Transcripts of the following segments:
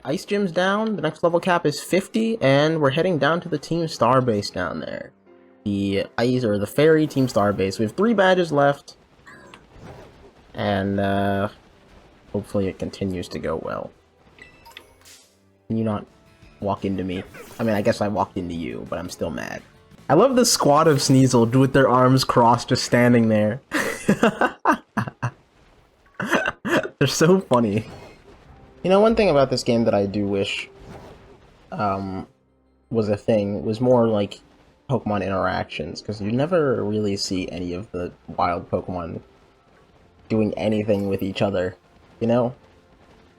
Ice Gym's down, the next level cap is 50, and we're heading down to the Team Star base down there. The Ice, or the Fairy Team Star base. We have 3 badges left. And, hopefully it continues to go well. Can you not walk into me? I mean, I guess I walked into you, but I'm still mad. I love the squad of Sneasel with their arms crossed just standing there. They're so funny. You know, one thing about this game that I do wish was a thing was more like Pokemon interactions, because you never really see any of the wild Pokemon doing anything with each other, you know?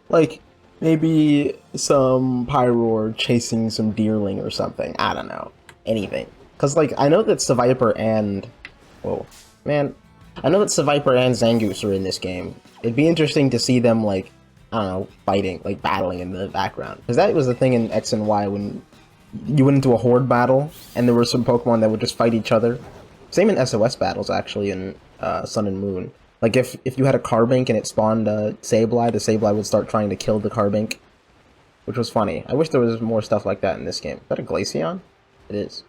Like, maybe some Pyroar chasing some Deerling or something, I don't know. Anything. Because, like, I know that Seviper and... Whoa. Man. I know that Seviper and Zangoose are in this game. It'd be interesting to see them, like, I don't know, fighting, like, battling in the background. Because that was the thing in X and Y when you went into a Horde battle, and there were some Pokemon that would just fight each other. Same in SOS battles, actually, in Sun and Moon. Like, if you had a Carbink and it spawned Sableye, the Sableye would start trying to kill the Carbink. Which was funny. I wish there was more stuff like that in this game. Is that a Glaceon? It is.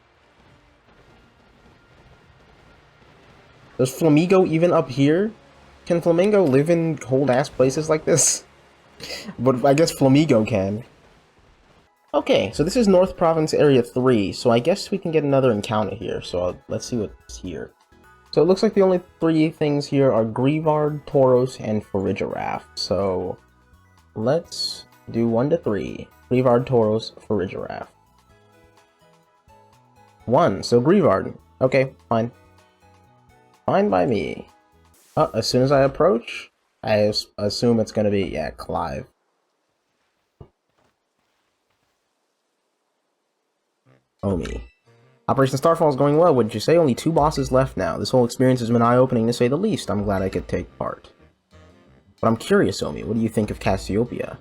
There's Flamigo even up here? Can Flamingo live in cold-ass places like this? But I guess Flamigo can. Okay, so this is North Province Area 3, so I guess we can get another encounter here, so let's see what's here. So it looks like the only 3 things here are Greavard, Tauros, and Farigiraf, so let's do 1 to 3. Greavard, Tauros, Farigiraf. 1, so Greavard. Okay, fine. Fine by me. As soon as I approach, I assume it's gonna be, yeah, Clive. Omi. Operation Starfall is going well, wouldn't you say? Only 2 bosses left now. This whole experience has been eye-opening, to say the least. I'm glad I could take part. But I'm curious, Omi, what do you think of Cassiopeia?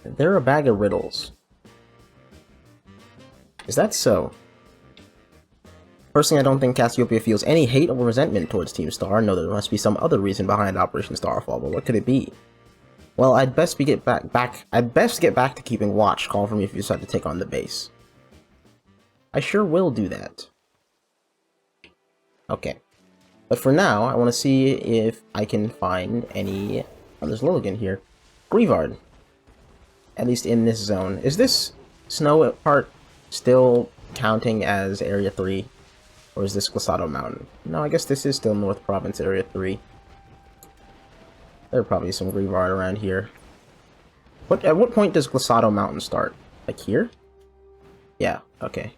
They're a bag of riddles. Is that so? Personally, I don't think Cassiopeia feels any hate or resentment towards Team Star. No, there must be some other reason behind Operation Starfall, but what could it be? Well, I'd best get back to keeping watch. Call for me if you decide to take on the base. I sure will do that. Okay. But for now, I want to see if I can find any... Oh, there's Lilligant here. Greavard. At least in this zone. Is this snow part still counting as Area 3? Or is this Glisado Mountain? No, I guess this is still North Province Area 3. There are probably some Greavard around here. At what point does Glisado Mountain start? Like here? Yeah, okay.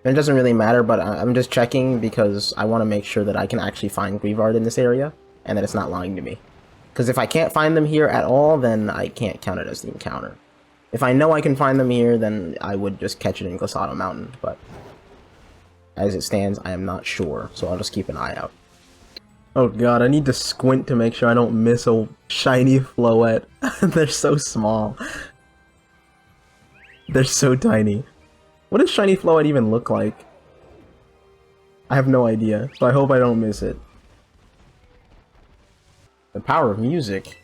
And it doesn't really matter, but I'm just checking because I want to make sure that I can actually find Greavard in this area, and that it's not lying to me. Because if I can't find them here at all, then I can't count it as the encounter. If I know I can find them here, then I would just catch it in Glisado Mountain, but... as it stands, I am not sure, so I'll just keep an eye out. Oh god, I need to squint to make sure I don't miss a shiny Floette. They're so small. They're so tiny. What does shiny Floette even look like? I have no idea, so I hope I don't miss it. The power of music.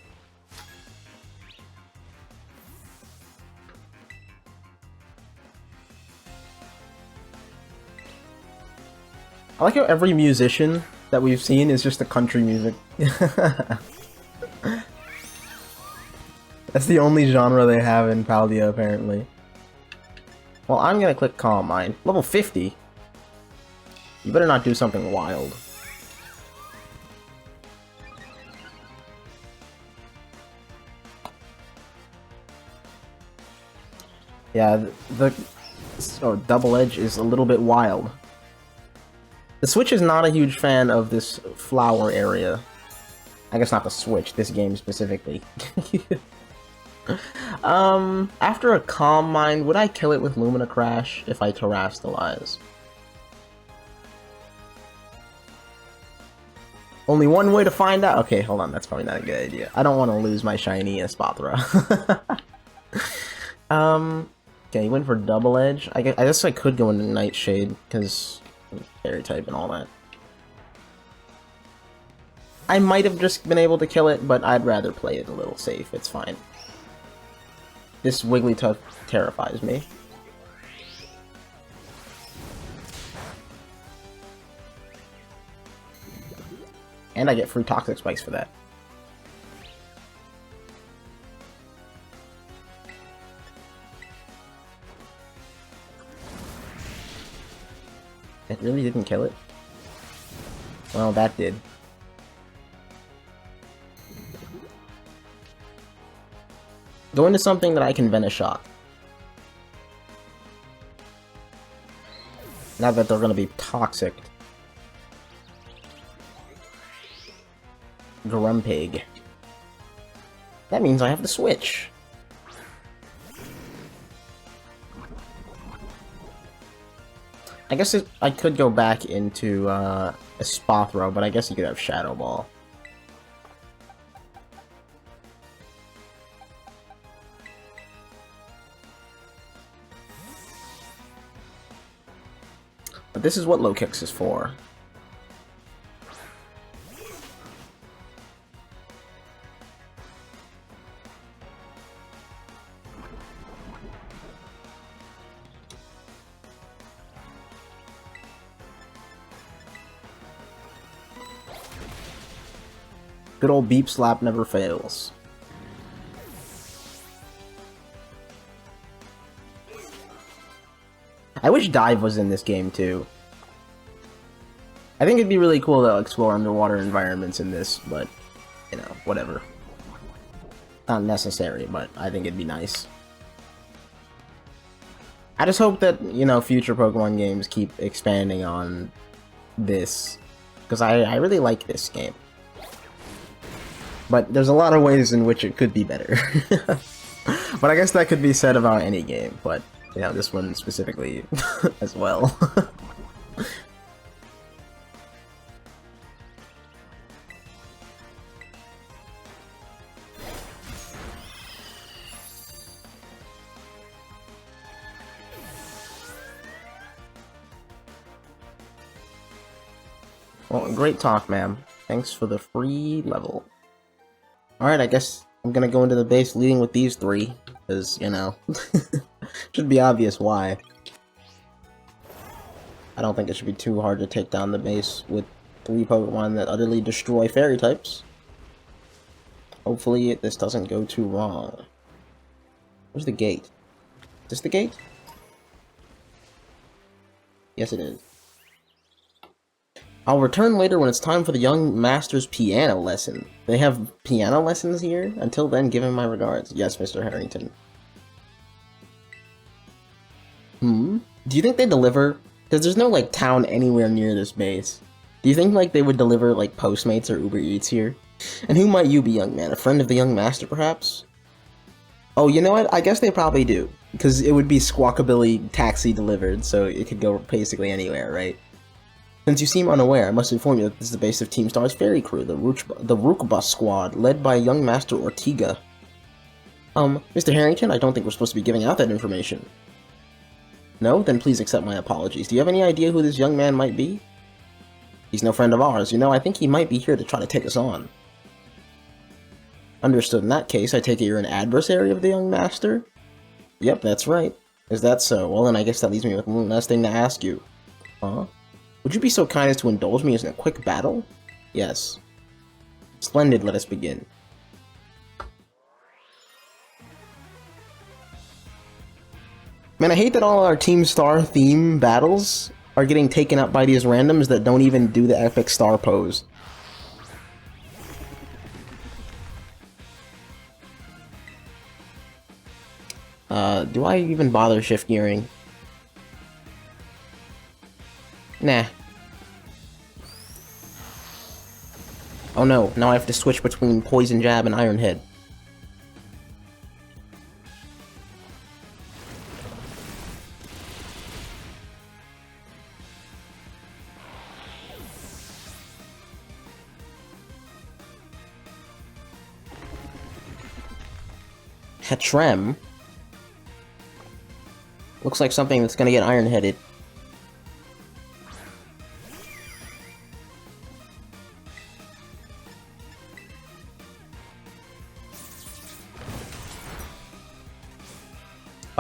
I like how every musician that we've seen is just the country music. That's the only genre they have in Paldea, apparently. Well, I'm gonna click Calm Mind. Level 50? You better not do something wild. Yeah, the Double Edge is a little bit wild. The Switch is not a huge fan of this flower area. I guess not the Switch, this game specifically. After a Calm Mind, would I kill it with Lumina Crash if I Terrastalize? Only one way to find out? Okay, hold on, that's probably not a good idea. I don't want to lose my shiny Espathra. Okay, he went for Double Edge. I guess I could go into Nightshade, because... Fairy type and all that. I might have just been able to kill it, but I'd rather play it a little safe. It's fine. This Wigglytuff terrifies me. And I get free Toxic Spikes for that. It really didn't kill it? Well, that did. Go into something that I can vent a shock. Now that they're gonna be toxic. Grumpig. That means I have to switch. I guess I could go back into a Spothro, but I guess you could have Shadow Ball. But this is what Low Kicks is for. Good old Beep Slap never fails. I wish Dive was in this game too. I think it'd be really cool to explore underwater environments in this, but, you know, whatever. Not necessary, but I think it'd be nice. I just hope that, you know, future Pokemon games keep expanding on this, because I really like this game. But there's a lot of ways in which it could be better. But I guess that could be said about any game, but, you know, this one specifically as well. Well, great talk, ma'am. Thanks for the free level. Alright, I guess I'm gonna go into the base leading with these three, because, you know, should be obvious why. I don't think it should be too hard to take down the base with 3 Pokemon that utterly destroy Fairy types. Hopefully this doesn't go too wrong. Where's the gate? Is this the gate? Yes, it is. I'll return later when it's time for the young master's piano lesson. They have piano lessons here? Until then, give him my regards. Yes, Mr. Harrington. Do you think they deliver? Because there's no, like, town anywhere near this base. Do you think, like, they would deliver, like, Postmates or Uber Eats here? And who might you be, young man? A friend of the young master, perhaps? Oh, you know what? I guess they probably do. Because it would be Squawkabilly taxi delivered, so it could go basically anywhere, right? Since you seem unaware, I must inform you that this is the base of Team Star's Fairy Crew, the Ruchbah Squad, led by young Master Ortega. Mr. Harrington, I don't think we're supposed to be giving out that information. No? Then please accept my apologies. Do you have any idea who this young man might be? He's no friend of ours. You know, I think he might be here to try to take us on. Understood. In that case, I take it you're an adversary of the young master? Yep, that's right. Is that so? Well, then I guess that leaves me with one last thing to ask you. Huh? Would you be so kind as to indulge me in a quick battle? Yes. Splendid, let us begin. Man, I hate that all our Team Star theme battles are getting taken up by these randoms that don't even do the epic star pose. Do I even bother shift gearing? Nah. Oh no, now I have to switch between Poison Jab and Iron Head. Hetrem? Looks like something that's gonna get Iron-Headed.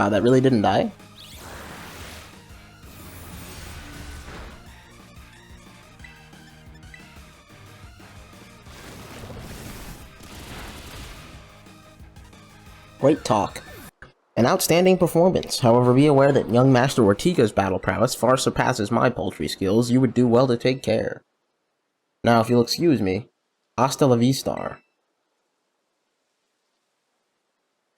Wow, that really didn't die? Great talk. An outstanding performance. However, be aware that young Master Ortega's battle prowess far surpasses my poultry skills. You would do well to take care. Now, if you'll excuse me, hasta la vista.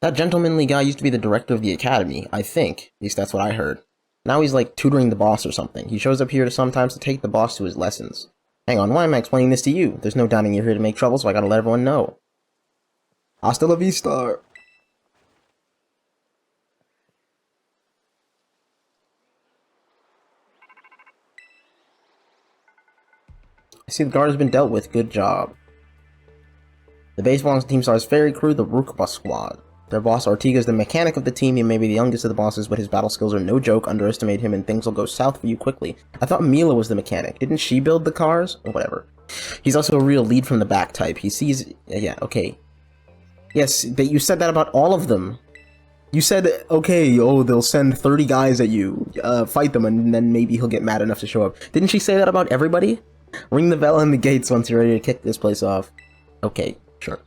That gentlemanly guy used to be the director of the academy, I think. At least that's what I heard. Now he's like tutoring the boss or something. He shows up here sometimes to take the boss to his lessons. Hang on, why am I explaining this to you? There's no doubting you're here to make trouble, so I gotta let everyone know. Hasta la vista. I see the guard has been dealt with. Good job. The base belongs to Team Star's fairy crew, the Ruchbah Squad. Their boss Ortega is the mechanic of the team. He may be the youngest of the bosses, but his battle skills are no joke. Underestimate him and things will go south for you quickly. I thought Mila was the mechanic. Didn't she build the cars? Or whatever. He's also a real lead from the back type. He sees... yeah, okay. Yes, but you said that about all of them. You said, okay, oh, they'll send 30 guys at you, fight them, and then maybe he'll get mad enough to show up. Didn't she say that about everybody? Ring the bell and the gates once you're ready to kick this place off. Okay, sure.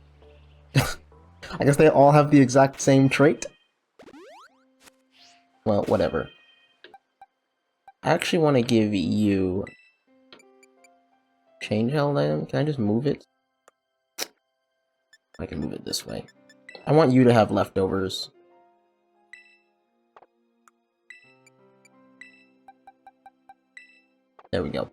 I guess they all have the exact same trait? Well, whatever. I actually want to give you... change held item? Can I just move it? I can move it this way. I want you to have leftovers. There we go.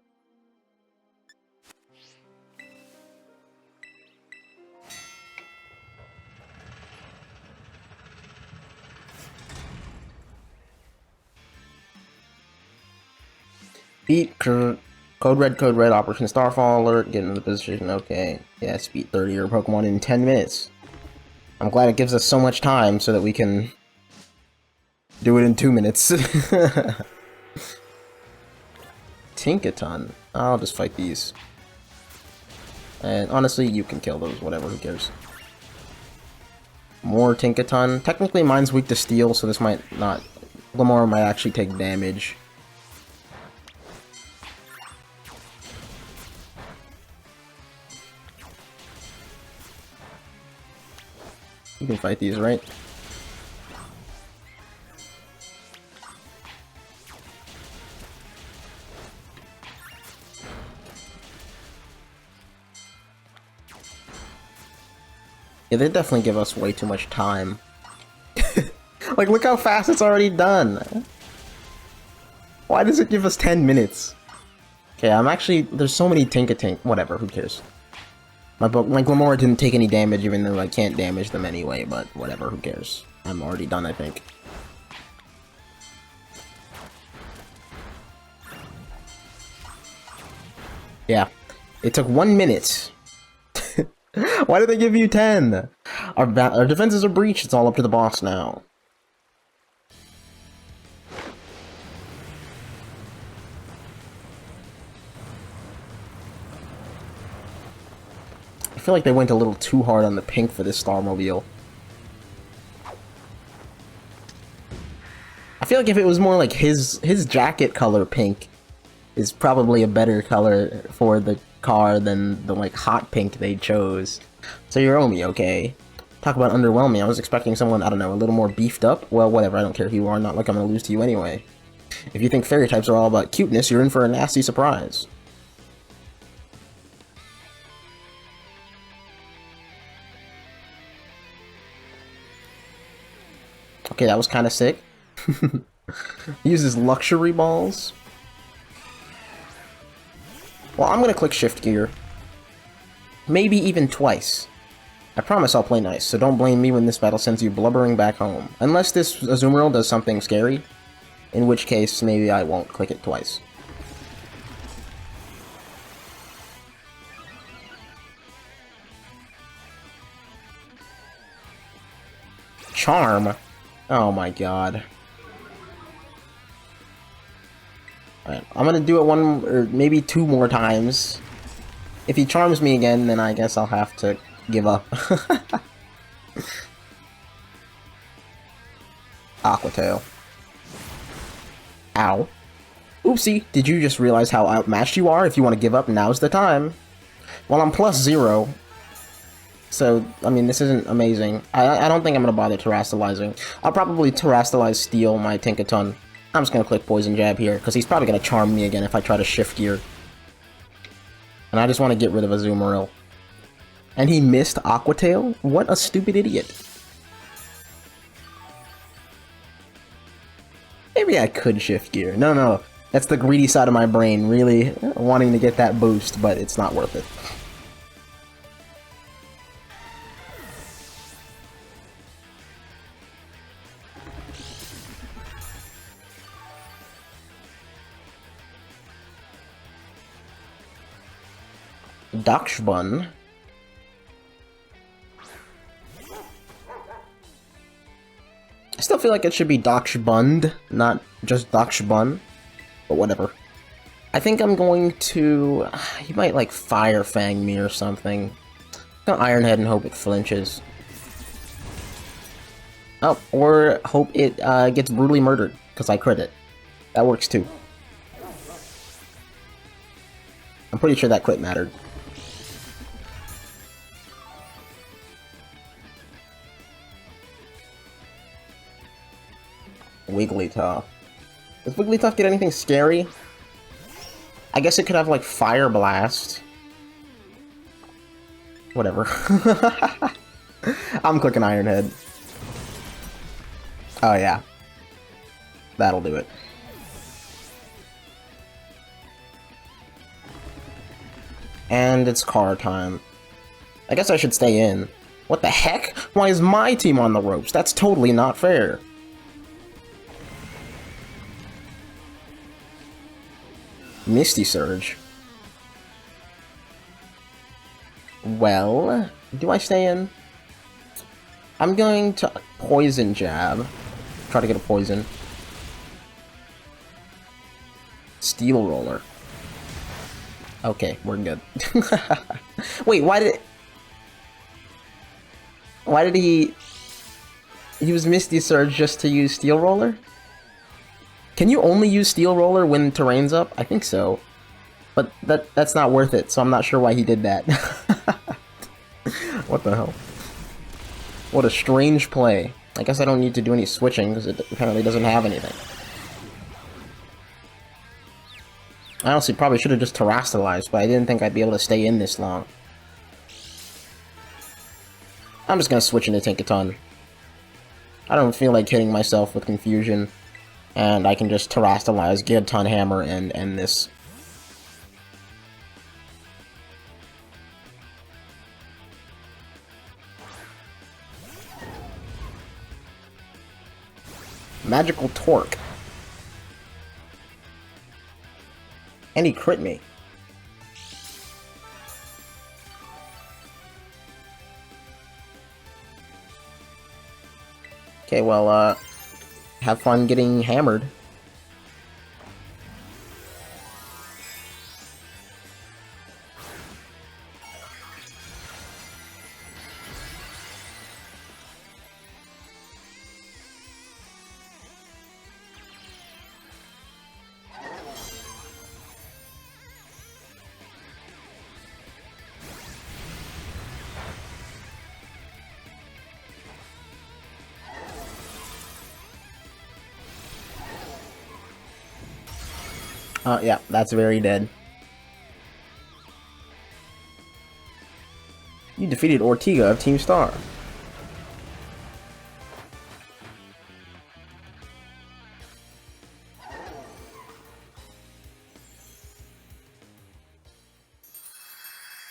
Beat Code Red, Operation Starfall alert, get into the position, okay. Yes, beat 30 your Pokemon in 10 minutes. I'm glad it gives us so much time so that we can do it in 2 minutes. Tinkaton. I'll just fight these. And honestly, you can kill those, whatever, who cares. More Tinkaton. Technically, mine's weak to steel, so this might not... Lamar might actually take damage. You can fight these, right? Yeah, they definitely give us way too much time. Like, look how fast it's already done! Why does it give us 10 minutes? Okay, I'm actually... There's so many Tinkatink... Whatever, who cares? My Glamora didn't take any damage, even though I can't damage them anyway, but whatever, who cares? I'm already done, I think. Yeah. It took 1 minute. Why did they give you 10? Our defenses are breached, it's all up to the boss now. I feel like they went a little too hard on the pink for this Starmobile. I feel like if it was more like his jacket color pink is probably a better color for the car than the like hot pink they chose. So you're Omi, okay? Talk about underwhelming. I was expecting someone, I don't know, a little more beefed up. Well, whatever, I don't care who you are, not like I'm gonna lose to you anyway. If you think fairy types are all about cuteness, you're in for a nasty surprise. Okay, that was kind of sick. He uses luxury balls. Well, I'm gonna click shift gear. Maybe even twice. I promise I'll play nice, so don't blame me when this battle sends you blubbering back home. Unless this Azumarill does something scary, in which case maybe I won't click it twice. Charm? Oh my god. Alright, I'm gonna do it one, or maybe 2 more times. If he charms me again, then I guess I'll have to give up. Aqua Tail. Ow. Oopsie, did you just realize how outmatched you are? If you want to give up, now's the time. Well, I'm +0. So, I mean, this isn't amazing. I don't think I'm going to bother terastallizing. I'll probably terastallize Steel my Tinkaton. I'm just going to click Poison Jab here, because he's probably going to charm me again if I try to shift gear. And I just want to get rid of Azumarill. And he missed Aqua Tail? What a stupid idiot. Maybe I could shift gear. No. That's the greedy side of my brain, really wanting to get that boost, but it's not worth it. Dakshbun. I still feel like it should be Dakshbund, not just Dakshbun, but whatever. I think I'm going to... He might, like, Fire Fang me or something. I'm gonna Iron Head and hope it flinches. Oh, or hope it gets brutally murdered, because I crit it. That works too. I'm pretty sure that crit mattered. Wigglytuff. Does Wigglytuff get anything scary? I guess it could have, like, Fire Blast. Whatever. I'm clicking Iron Head. Oh, yeah. That'll do it. And it's car time. I guess I should stay in. What the heck? Why is my team on the ropes? That's totally not fair. Misty Surge. Well, do I stay in? I'm going to Poison Jab. Try to get a poison. Steel Roller. Okay, we're good. Wait, why did he... He was Misty Surge just to use Steel Roller? Can you only use Steel Roller when terrain's up? I think so. But that's not worth it, so I'm not sure why he did that. What the hell? What a strange play. I guess I don't need to do any switching, because it apparently doesn't have anything. I honestly probably should have just terastallized, but I didn't think I'd be able to stay in this long. I'm just gonna switch into Tinkaton. I don't feel like hitting myself with confusion. And I can just terastallize, get a ton hammer, and end this. Magical Torque. And he crit me. Okay, well, have fun getting hammered. Yeah, that's very dead. You defeated Ortega of Team Star.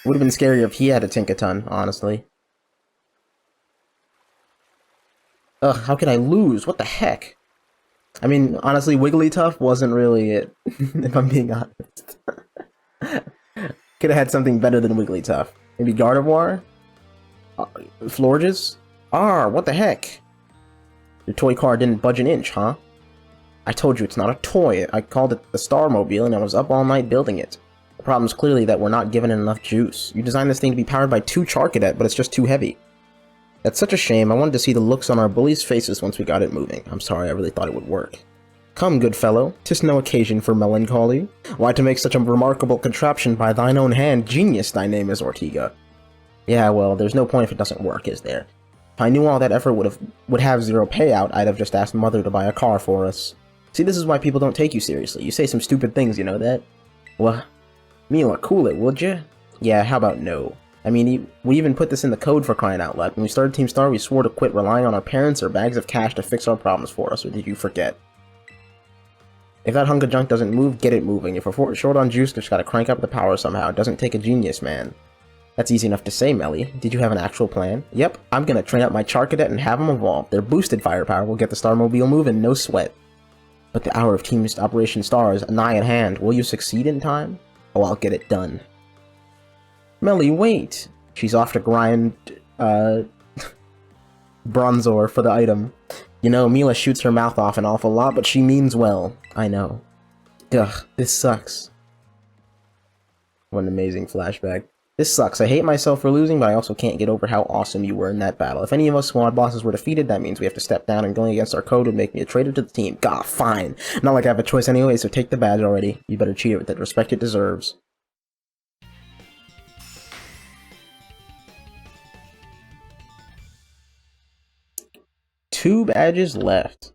Would have been scarier if he had a Tinkaton, honestly. Ugh, how could I lose? What the heck? I mean, honestly, Wigglytuff wasn't really it, if I'm being honest. Could have had something better than Wigglytuff. Maybe Gardevoir? Florges? What the heck? Your toy car didn't budge an inch, huh? I told you it's not a toy. I called it the Starmobile and I was up all night building it. The problem's clearly that we're not given it enough juice. You designed this thing to be powered by 2 Charcadet, but it's just too heavy. That's such a shame. I wanted to see the looks on our bullies' faces once we got it moving. I'm sorry, I really thought it would work. Come, good fellow, 'tis no occasion for melancholy. Why, to make such a remarkable contraption by thine own hand, genius thy name is, Ortega. Yeah, well, there's no point if it doesn't work, is there? If I knew all that effort would have zero payout, I'd have just asked Mother to buy a car for us. See, this is why people don't take you seriously. You say some stupid things, you know that? Well, Mila, cool it, would ya? Yeah, how about no? I mean, we even put this in the code for crying out loud. When we started Team Star, we swore to quit relying on our parents or bags of cash to fix our problems for us, or did you forget? If that hunk of junk doesn't move, get it moving. If we're short on juice, just gotta crank up the power somehow. It doesn't take a genius, man. That's easy enough to say, Melly. Did you have an actual plan? Yep, I'm gonna train up my Char Cadet and have them evolve. Their boosted firepower will get the Starmobile moving, no sweat. But the hour of Team Operation Star is nigh at hand. Will you succeed in time? Oh, I'll get it done. Melly, wait! She's off to grind, Bronzor for the item. You know, Mila shoots her mouth off an awful lot, but she means well. I know. Ugh, this sucks. What an amazing flashback. This sucks. I hate myself for losing, but I also can't get over how awesome you were in that battle. If any of us squad bosses were defeated, that means we have to step down, and going against our code would make me a traitor to the team. Gah, fine. Not like I have a choice anyway, so take the badge already. You better treat it with the respect it deserves. Two badges left.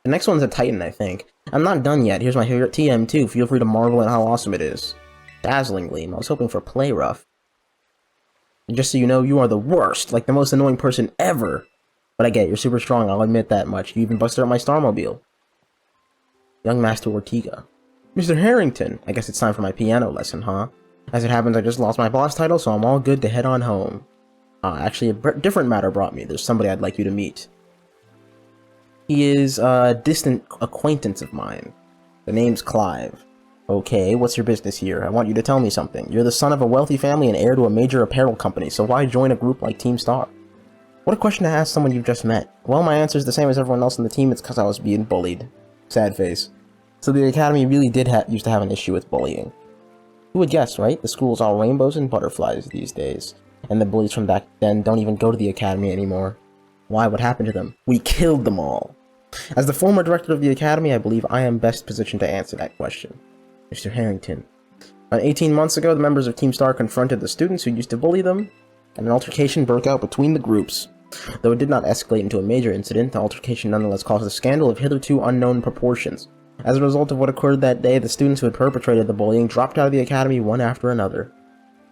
The next one's a Titan, I think. I'm not done yet. Here's my favorite TM too. Feel free to marvel at how awesome it is. Dazzling Gleam. I was hoping for Play Rough. And just so you know, you are the worst. Like the most annoying person ever. But I get it. You're super strong. I'll admit that much. You even busted up my Starmobile. Young Master Ortega. Mr. Harrington. I guess it's time for my piano lesson, huh? As it happens, I just lost my boss title, so I'm all good to head on home. Actually, a different matter brought me. There's somebody I'd like you to meet. He is a distant acquaintance of mine. The name's Clive. Okay, what's your business here? I want you to tell me something. You're the son of a wealthy family and heir to a major apparel company, so why join a group like Team Star? What a question to ask someone you've just met. Well, my answer's the same as everyone else on the team. It's because I was being bullied. Sad face. So the Academy really did used to have an issue with bullying. Who would guess, right? The school's all rainbows and butterflies these days. And the bullies from back then don't even go to the Academy anymore. Why? What happened to them? We killed them all. As the former director of the Academy, I believe I am best positioned to answer that question. Mr. Harrington. About 18 months ago, the members of Team Star confronted the students who used to bully them, and an altercation broke out between the groups. Though it did not escalate into a major incident, the altercation nonetheless caused a scandal of hitherto unknown proportions. As a result of what occurred that day, the students who had perpetrated the bullying dropped out of the Academy one after another.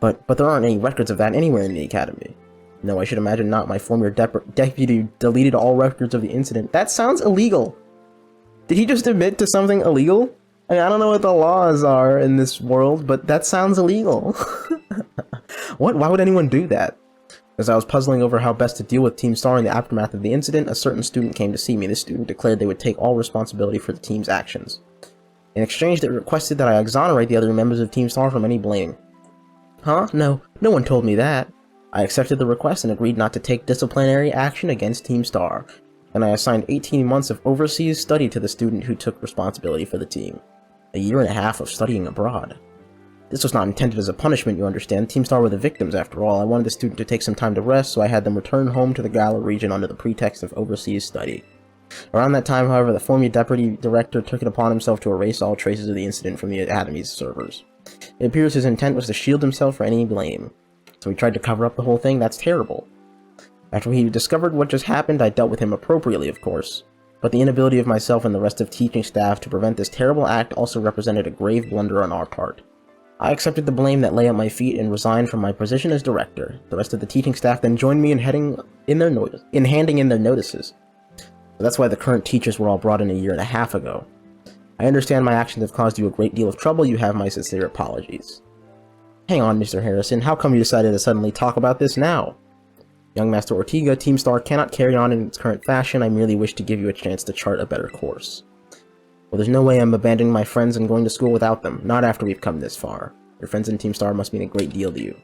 But there aren't any records of that anywhere in the Academy. No, I should imagine not. My former deputy deleted all records of the incident. That sounds illegal! Did he just admit to something illegal? I mean, I don't know what the laws are in this world, but that sounds illegal. What? Why would anyone do that? As I was puzzling over how best to deal with Team Star in the aftermath of the incident, a certain student came to see me. This student declared they would take all responsibility for the team's actions. In exchange, they requested that I exonerate the other members of Team Star from any blame. Huh? No one told me that. I accepted the request and agreed not to take disciplinary action against Team Star, and I assigned 18 months of overseas study to the student who took responsibility for the team. A year and a half of studying abroad. This was not intended as a punishment, you understand. Team Star were the victims, after all. I wanted the student to take some time to rest, so I had them return home to the Galar region under the pretext of overseas study. Around that time, however, the former deputy director took it upon himself to erase all traces of the incident from the Academy's servers. It appears his intent was to shield himself from any blame. So he tried to cover up the whole thing. That's terrible. After he discovered what just happened, I dealt with him appropriately, of course. But the inability of myself and the rest of teaching staff to prevent this terrible act also represented a grave blunder on our part. I accepted the blame that lay at my feet and resigned from my position as director. The rest of the teaching staff then joined me in handing in their notices. So that's why the current teachers were all brought in a year and a half ago. I understand my actions have caused you a great deal of trouble. You have my sincere apologies. Hang on, Mr. Harrison. How come you decided to suddenly talk about this now? Young Master Ortega, Team Star cannot carry on in its current fashion. I merely wish to give you a chance to chart a better course. Well, there's no way I'm abandoning my friends and going to school without them. Not after we've come this far. Your friends in Team Star must mean a great deal to you.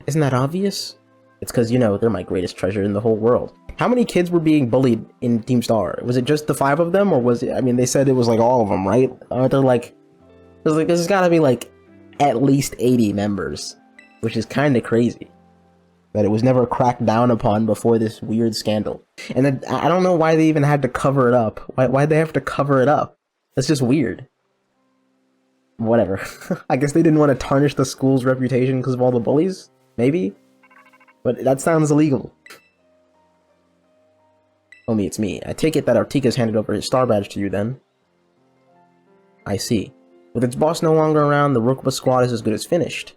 Isn't that obvious? It's because, you know, they're my greatest treasure in the whole world. How many kids were being bullied in Team Star? Was it just the 5 of them, or was it... I mean, they said it was, like, all of them, right? Aren't there, like... There's gotta be, like, at least 80 members. Which is kinda crazy. that it was never cracked down upon before this weird scandal. And then, I don't know why they even had to cover it up. Why'd they have to cover it up? That's just weird. Whatever. I guess they didn't want to tarnish the school's reputation because of all the bullies? Maybe? But that sounds illegal. Omi, it's me. I take it that Ortega's handed over his star badge to you then. I see. With its boss no longer around, the Ruchbah Squad is as good as finished.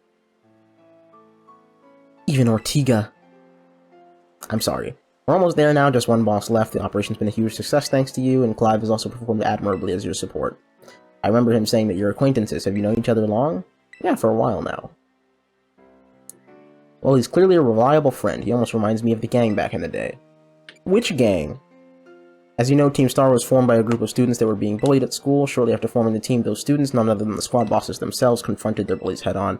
Even Ortega. I'm sorry. We're almost there now, just one boss left. The operation's been a huge success thanks to you, and Clive has also performed admirably as your support. I remember him saying that you're acquaintances. Have you known each other long? Yeah, for a while now. Well, he's clearly a reliable friend. He almost reminds me of the gang back in the day. Which gang? As you know, Team Star was formed by a group of students that were being bullied at school. Shortly after forming the team, those students, none other than the squad bosses themselves, confronted their bullies head-on.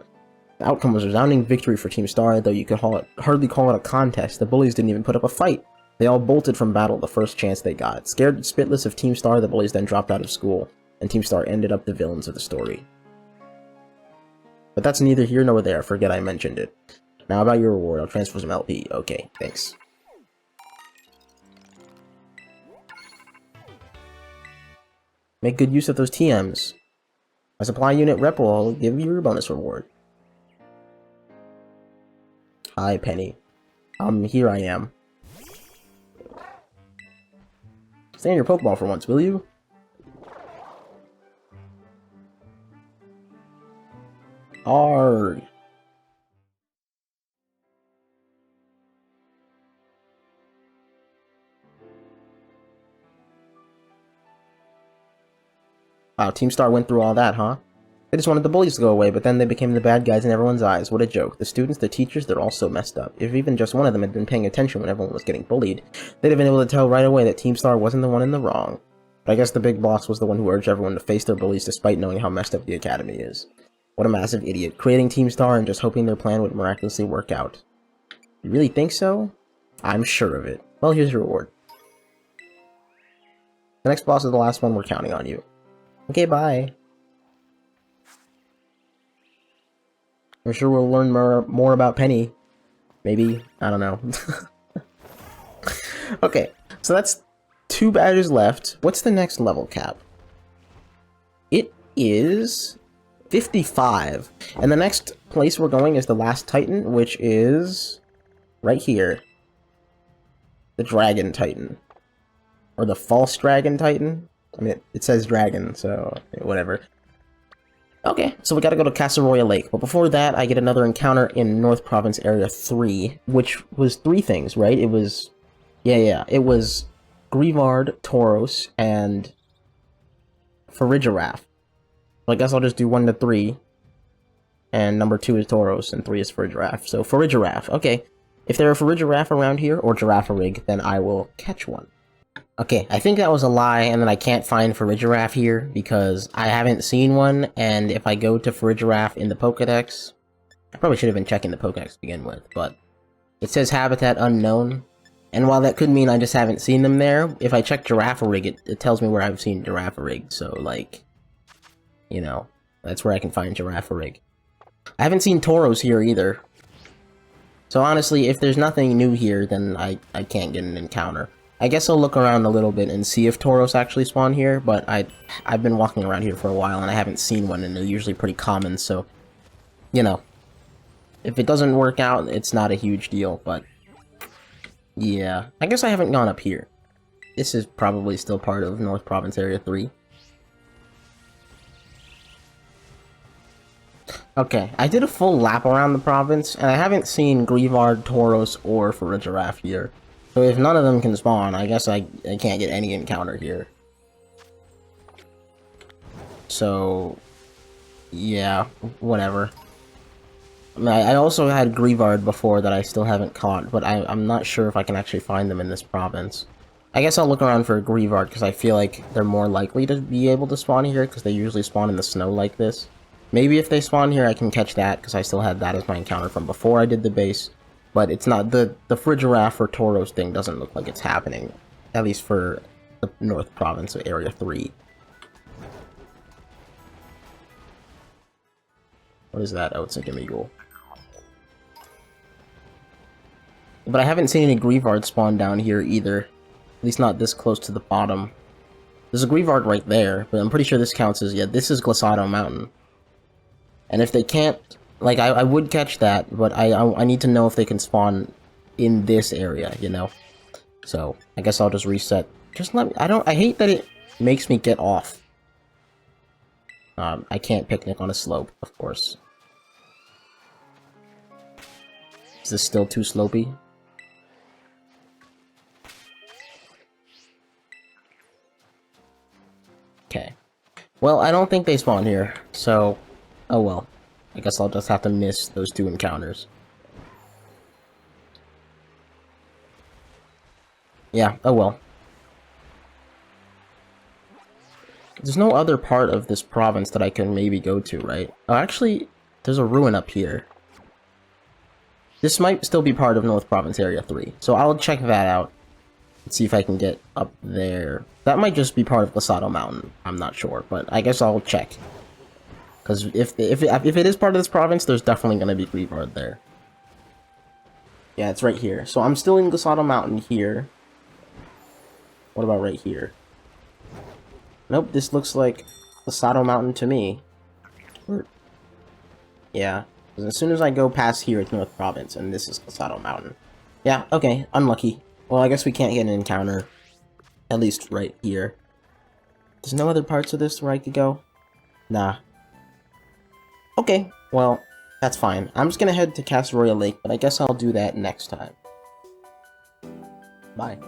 The outcome was a resounding victory for Team Star, though you could hardly call it a contest. The bullies didn't even put up a fight. They all bolted from battle the first chance they got. Scared spitless of Team Star, the bullies then dropped out of school, and Team Star ended up the villains of the story. But that's neither here nor there. Forget I mentioned it. Now about your reward. I'll transfer some LP. Okay, thanks. Make good use of those TMs. My supply unit rep will give you your bonus reward. Hi, Penny. Here I am. Stay in your Pokeball for once, will you? Arrgh. Wow, Team Star went through all that, huh? They just wanted the bullies to go away, but then they became the bad guys in everyone's eyes. What a joke. The students, the teachers, they're all so messed up. If even just one of them had been paying attention when everyone was getting bullied, they'd have been able to tell right away that Team Star wasn't the one in the wrong. But I guess the big boss was the one who urged everyone to face their bullies despite knowing how messed up the academy is. What a massive idiot. Creating Team Star and just hoping their plan would miraculously work out. You really think so? I'm sure of it. Well, here's your reward. The next boss is the last one. We're counting on you. Okay, bye. I'm sure we'll learn more about Penny. Maybe. I don't know. Okay, so that's 2 badges left. What's the next level cap? It is 55. And the next place we're going is the Last Titan, which is right here. The Dragon Titan. Or the False Dragon Titan. I mean, it says dragon, so whatever. Okay, so we gotta go to Casseroya Lake, but before that, I get another encounter in North Province Area 3, which was 3 things, right? It was... Yeah, it was Greavard, Tauros, and Farigiraf. So I guess I'll just do 1 to 3, and number 2 is Tauros, and 3 is Farigiraf. So Farigiraf, okay. If there are Farigiraf around here, or Girafarig, then I will catch one. Okay, I think that was a lie, and then I can't find Farigiraf here, because I haven't seen one, and if I go to Farigiraf in the Pokedex... I probably should have been checking the Pokedex to begin with, but... It says Habitat Unknown, and while that could mean I just haven't seen them there, if I check Girafarig, it tells me where I've seen Girafarig, so, like... You know, that's where I can find Girafarig. I haven't seen Tauros here, either. So honestly, if there's nothing new here, then I can't get an encounter. I guess I'll look around a little bit and see if Tauros actually spawn here, but I've been walking around here for a while and I haven't seen one, and they're usually pretty common, so, you know. If it doesn't work out, it's not a huge deal, but, yeah. I guess I haven't gone up here. This is probably still part of North Province Area 3. Okay, I did a full lap around the province, and I haven't seen Greavard, Tauros, or Farigiraf here. So if none of them can spawn, I guess I can't get any encounter here. So, yeah, whatever. I mean, I also had Greavard before that I still haven't caught, but I'm not sure if I can actually find them in this province. I guess I'll look around for Greavard, because I feel like they're more likely to be able to spawn here, because they usually spawn in the snow like this. Maybe if they spawn here, I can catch that, because I still had that as my encounter from before I did the base. But it's not, the Farigiraf or Tauros thing doesn't look like it's happening. At least for the North Province of Area 3. What is that? Oh, it's a Gimmighoul. But I haven't seen any Greavard spawn down here either. At least not this close to the bottom. There's a Greavard right there, but I'm pretty sure this counts as, yeah, this is Glissado Mountain. And if they can't, like, I would catch that, but I need to know if they can spawn in this area, you know? So, I guess I'll just reset. Just let me, I hate that it makes me get off. I can't picnic on a slope, of course. Is this still too slopey? Okay. Well, I don't think they spawn here, so... Oh well. I guess I'll just have to miss those two encounters. Yeah, oh well. There's no other part of this province that I can maybe go to, right? Oh, actually, there's a ruin up here. This might still be part of North Province Area 3, so I'll check that out and see if I can get up there. That might just be part of Glissado Mountain, I'm not sure, but I guess I'll check. Because if it is part of this province, there's definitely going to be Greavard there. Yeah, it's right here. So I'm still in Glissado Mountain here. What about right here? Nope, this looks like Glissado Mountain to me. Yeah, as soon as I go past here, it's North Province, and this is Glissado Mountain. Yeah, okay, unlucky. Well, I guess we can't get an encounter. At least right here. There's no other parts of this where I could go? Nah. Okay, well, that's fine. I'm just gonna head to Castle Royal Lake, but I guess I'll do that next time. Bye.